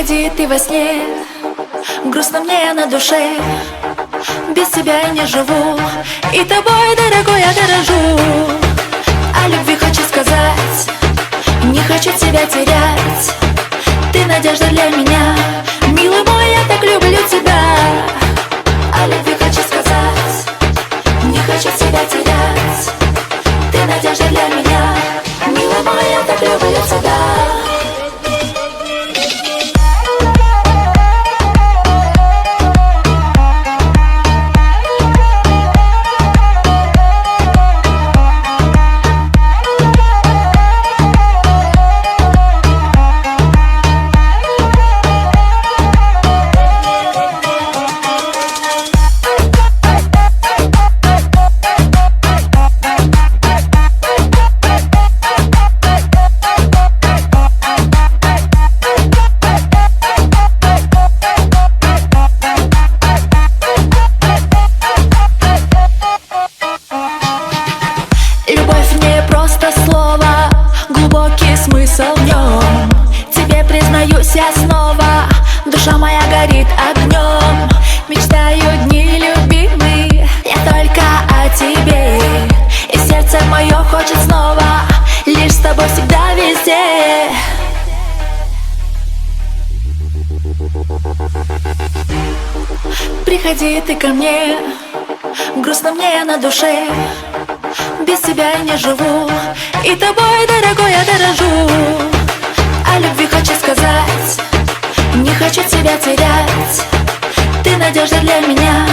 Приходи ты во сне, грустно мне на душе. Без тебя я не живу, и тобой, дорогой, я дорожу. О любви хочу сказать, не хочу тебя терять. Ты надежда для меня, милый мой, я так люблю тебя. О любви хочу сказать, не хочу тебя терять. Ты надежда для меня, милый мой, я так люблю тебя. Любовь не просто слово, глубокий смысл в нем. Тебе признаюсь я снова, душа моя горит огнем. Мечтаю дни любимые, я только о тебе. И сердце мое хочет снова, лишь с тобой всегда везде. Приходи ты ко мне, грустно мне на душе. Без тебя я не живу, и тобой, дорогой, я дорожу. О любви хочу сказать, не хочу тебя терять. Ты надежда для меня,